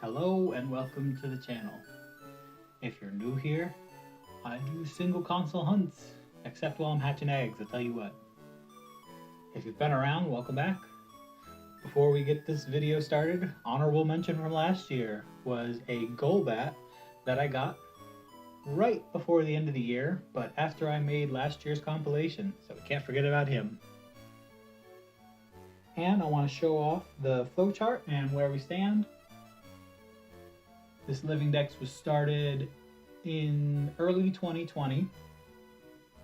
Hello and welcome to the channel. If you're new here, I do single console hunts, except while I'm hatching eggs, I'll tell you what. If you've been around, welcome back. Before we get this video started, honorable mention from last year was a Golbat that I got right before the end of the year, but after I made last year's compilation, so we can't forget about him. And I want to show off the flowchart and where we stand. This living dex was started in early 2020,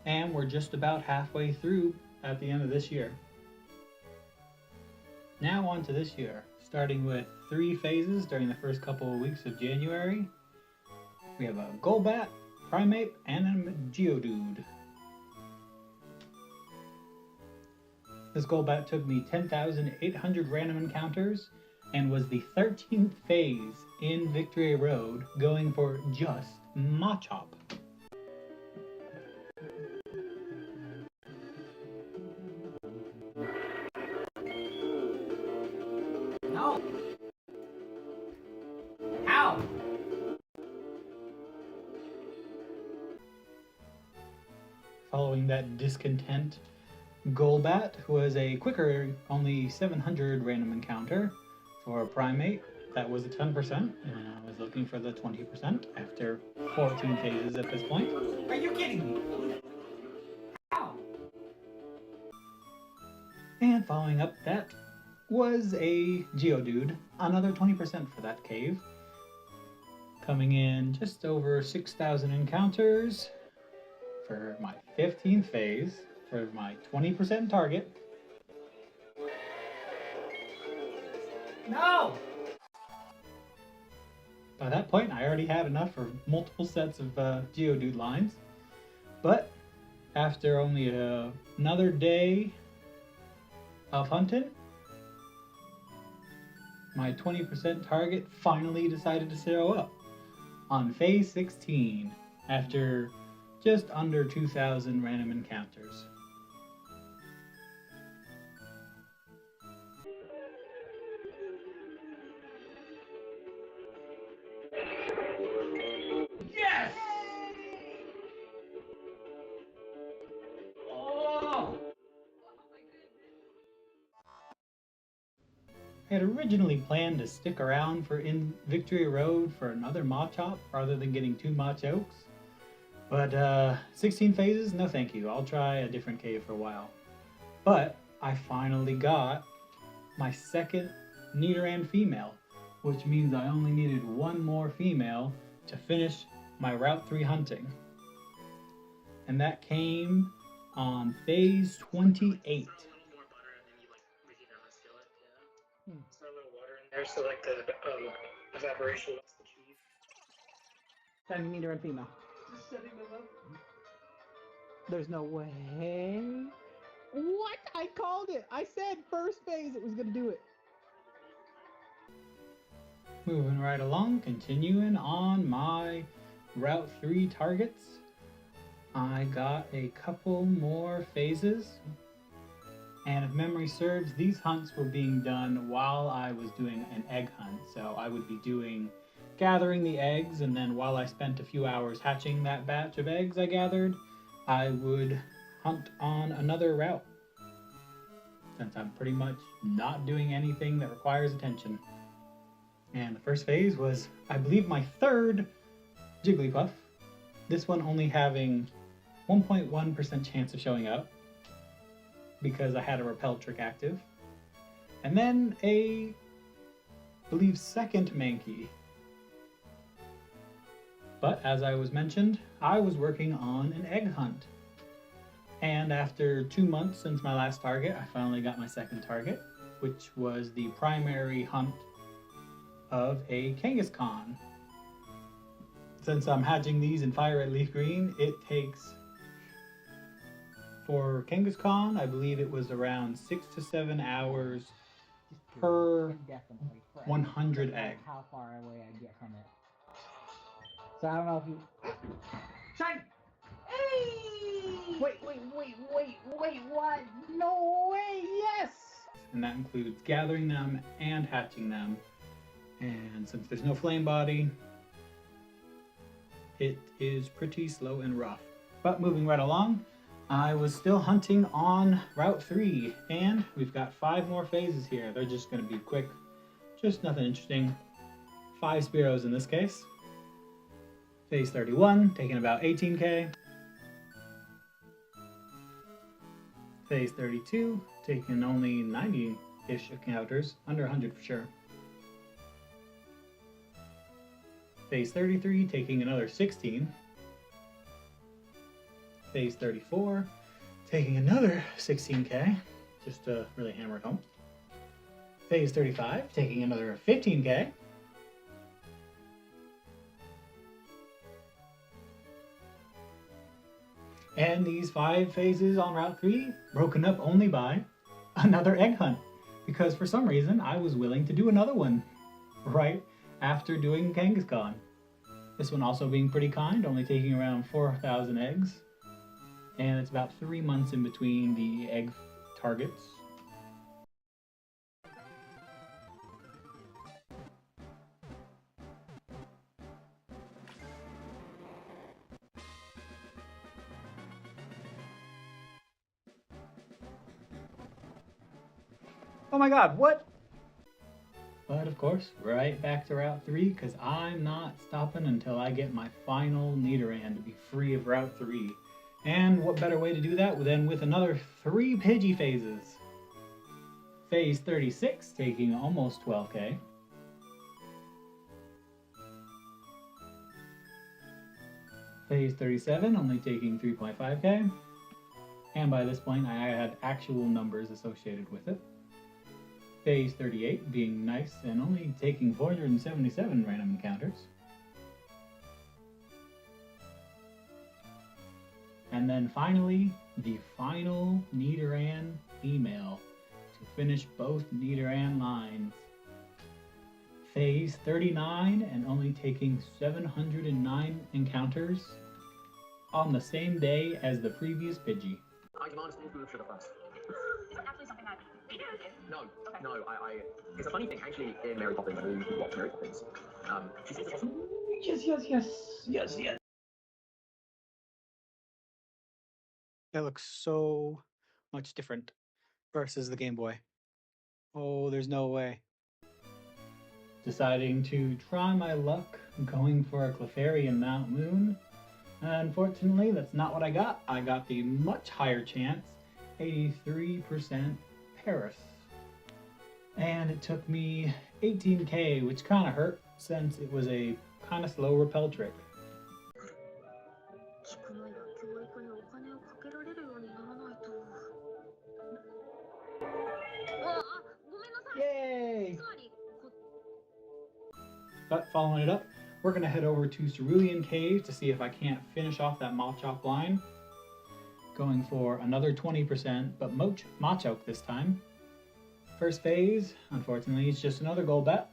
and we're just about halfway through at the end of this year. Now on to this year, starting with 3 phases during the first couple of weeks of January. We have a Golbat, Primeape, and a Geodude. This Golbat took me 10,800 random encounters and was the 13th phase in Victory Road, going for just Machop. No! Ow! Following that discontent, Golbat was a quicker, only 700 random encounter. For Primeape, that was a 10%, and I was looking for the 20% after 14 phases at this point. Are you kidding me? Ow! And following up that was a Geodude, another 20% for that cave. Coming in just over 6,000 encounters for my 15th phase, for my 20% target. No! By that point, I already had enough for multiple sets of Geodude lines. But after only another day of hunting, my 20% target finally decided to show up on phase 16 after just under 2,000 random encounters. Yes! Oh! I had originally planned to stick around for in Victory Road for another Machop rather than getting 2 Machoks. But 16 phases? No thank you. I'll try a different cave for a while. But I finally got my second Nidoran female, which means I only needed 1 more female to finish my Route 3 hunting. And that came on phase 28. Just a little water in there, so like the evaporation lets the cheese. Sending Nidoran female. Just setting them up. There's no way. What? I called it. I said first phase it was gonna do it. Moving right along, continuing on my Route 3 targets. I got a couple more phases. And if memory serves, these hunts were being done while I was doing an egg hunt. So I would be gathering the eggs, and then while I spent a few hours hatching that batch of eggs I gathered, I would hunt on another route, since I'm pretty much not doing anything that requires attention. And the first phase was, I believe, my 3rd Jigglypuff. This one only having 1.1% chance of showing up, because I had a repel trick active. And then I believe 2nd Mankey. But as I was mentioned, I was working on an egg hunt. And after 2 months since my last target, I finally got my 2nd target, which was the primary hunt of a Kangaskhan. Since I'm hatching these in Fire Red Leaf Green, it takes, for Kangaskhan, I believe it was around 6 to 7 hours per 100 egg. How far away I get from it. So I don't know if you. Shine! Hey! Wait! What? No way! Yes! And that includes gathering them and hatching them. And and since there's no flame body, it is pretty slow and rough. But moving right along, I was still hunting on Route 3, and we've got 5 more phases here. They're just going to be quick, just nothing interesting. 5 Spearows in this case. Phase 31, taking about 18k. Phase 32, taking only 90-ish encounters, under 100 for sure. Phase 33, taking another 16. Phase 34, taking another 16k, just to really hammer it home. Phase 35, taking another 15k. And these 5 phases on Route 3 broken up only by another egg hunt, because for some reason I was willing to do another one right after doing Kangaskhan. This one also being pretty kind, only taking around 4,000 eggs. And it's about 3 months in between the egg targets. Oh my god, what? But of course, right back to Route 3, because I'm not stopping until I get my final Nidoran to be free of Route 3. And what better way to do that than with another 3 Pidgey phases. Phase 36, taking almost 12k. Phase 37, only taking 3.5k. And by this point, I had actual numbers associated with it. Phase 38 being nice and only taking 477 random encounters. And then finally, the final Nidoran female to finish both Nidoran lines. Phase 39 and only taking 709 encounters on the same day as the previous Pidgey. I demand small food of sugar first. Is it actually something that you do? No, Okay. no, it's a funny thing, actually, in Mary Poppins, when you watch Mary Poppins, she sees this Yes. It looks so much different versus the Game Boy. Oh, there's no way. Deciding to try my luck going for a Clefairy Mount Moon. Unfortunately, that's not what I got. I got the much higher chance, 83% Paris. And it took me 18k, which kind of hurt since it was a kind of slow repel trick. 菊の間教育にお金をかけられるようにならないと。ごめんなさい。 Yay! つまり、But following it up, we're going to head over to Cerulean Cave to see if I can't finish off that Machop line. Going for another 20%, but Machoke this time. First phase, unfortunately, it's just another gold bet.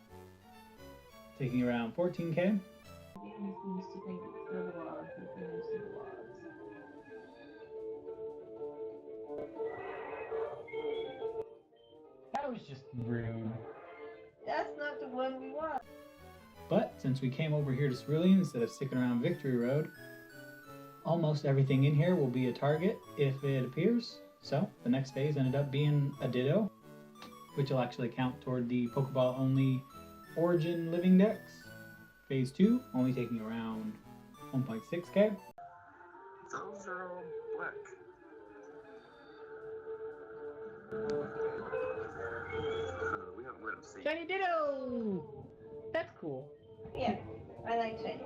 Taking around 14k. That was just rude. That's not the one we want. But since we came over here to Cerulean instead of sticking around Victory Road, almost everything in here will be a target if it appears. So the next phase ended up being a Ditto, which will actually count toward the Pokeball only Origin Living Dex. Phase 2 only taking around 1.6k. Those are all black. We haven't let them see. Shiny Ditto! That's cool. Yeah, I like shiny.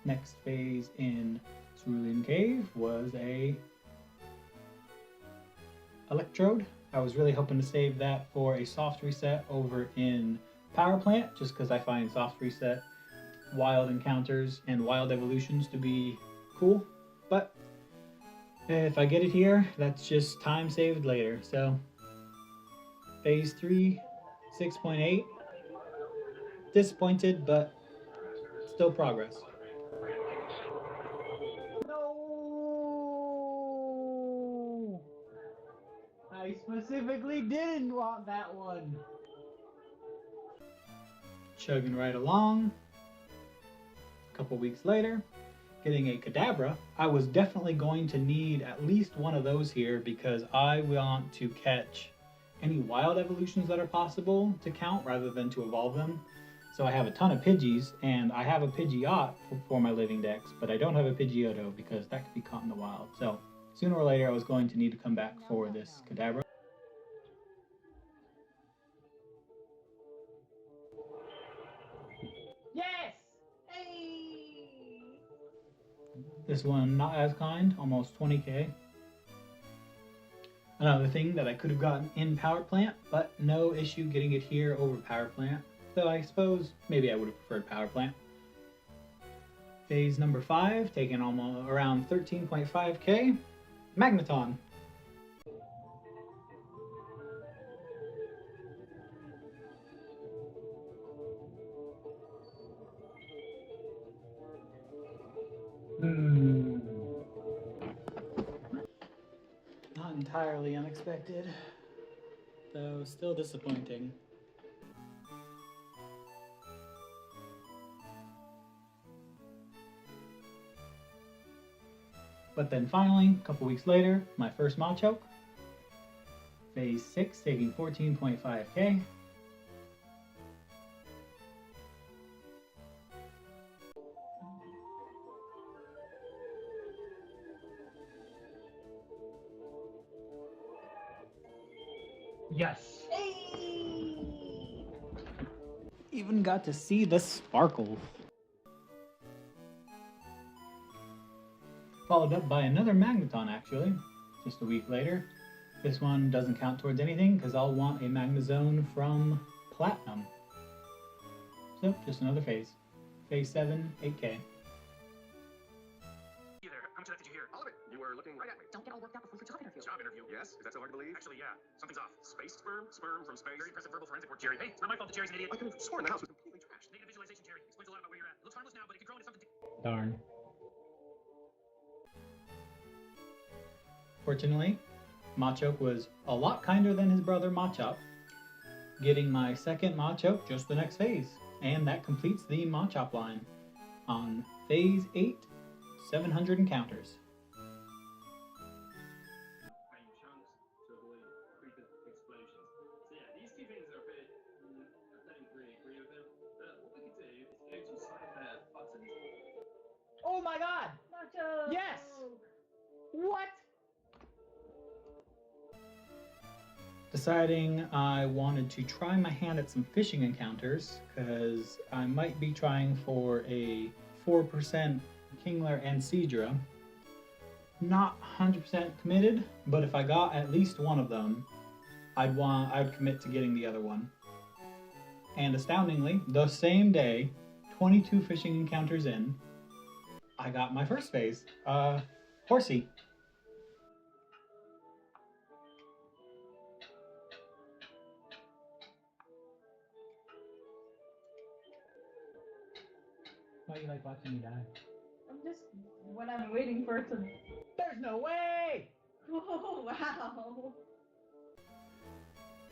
Next phase in Cerulean Cave was a Electrode. I was really hoping to save that for a soft reset over in Power Plant, just because I find soft reset, wild encounters, and wild evolutions to be cool. But if I get it here, that's just time saved later. So phase 3, 6.8. Disappointed, but still progress. No! I specifically didn't want that one. Chugging right along. A couple weeks later, getting a Kadabra. I was definitely going to need at least one of those here because I want to catch any wild evolutions that are possible to count rather than to evolve them. So I have a ton of Pidgeys, and I have a Pidgeot for my living dex, but I don't have a Pidgeotto because that could be caught in the wild. So sooner or later I was going to need to come back for this Kadabra. Yes! Hey! This one not as kind, almost 20k. Another thing that I could have gotten in Power Plant, but no issue getting it here over Power Plant. So I suppose maybe I would have preferred Power Plant. Phase number 5, taking almost around 13.5k. Magneton. Not entirely unexpected, though still disappointing. But then finally, a couple weeks later, my first Machoke. Phase 6, taking 14.5k. Yes! Hey! Even got to see the sparkles. Followed up by another Magneton, actually, just a week later. This one doesn't count towards anything because I'll want a Magnezone from Platinum. So, just another phase. Phase 7, 8k. Hey there, how much of that did you hear? All of it. You were looking right at me. Don't get all worked up before the job interview. Job interview. Yes? Is that so hard to believe? Actually, yeah. Something's off. Space sperm? Sperm from space? Very impressive verbal forensic work, Jerry. Hey, it's not my fault that Jerry's an idiot. Oh, I could have sworn the house was completely trashed. Negative visualization, Jerry. Explains a lot about where you're at. It looks harmless now, but it could grow into something. Darn. Fortunately, Machoke was a lot kinder than his brother Machop, getting my second Machoke just the next phase. And that completes the Machop line on phase 8, 700 encounters. Paint chunks to avoid creeper explosions. So yeah, these two things are a bit. I don't really agree with them. But what we could do is go to some of their buttons. Oh my god! Macho! Yes! What? Deciding I wanted to try my hand at some fishing encounters because I might be trying for a 4% Kingler and Seadra. Not 100% committed, but if I got at least one of them, I'd commit to getting the other one. And astoundingly, the same day, 22 fishing encounters in, I got my first phase, Horsey. Why do you like watching me die? I'm just when I'm waiting for it to. There's no way! Oh wow!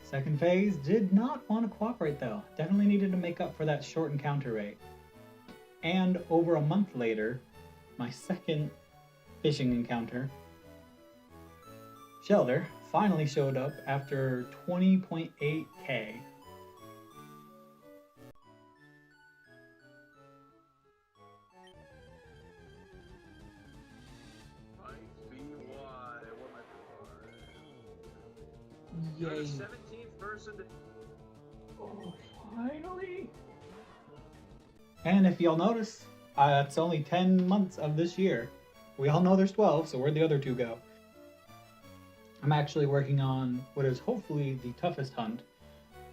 Second phase did not want to cooperate though. Definitely needed to make up for that short encounter rate. And over a month later, my second fishing encounter, Shelter, finally showed up after 20.8k. You're the Yay. 17th person to. Oh, finally! And if y'all notice, it's only 10 months of this year. We all know there's 12, so where'd the other two go? I'm actually working on what is hopefully the toughest hunt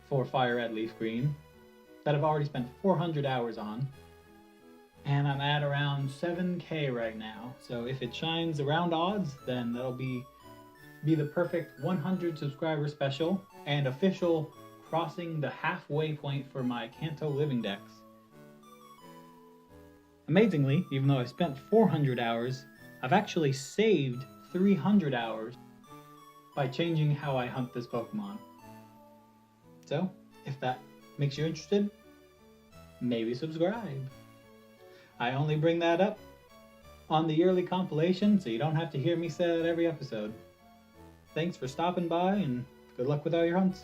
for Fire Red Leaf Green that I've already spent 400 hours on. And I'm at around 7k right now. So if it shines around odds, then that'll be the perfect 100 subscriber special and official crossing the halfway point for my Kanto living dex. Amazingly, even though I spent 400 hours, I've actually saved 300 hours by changing how I hunt this Pokemon. So, if that makes you interested, maybe subscribe. I only bring that up on the yearly compilation, so you don't have to hear me say that every episode. Thanks for stopping by, and good luck with all your hunts.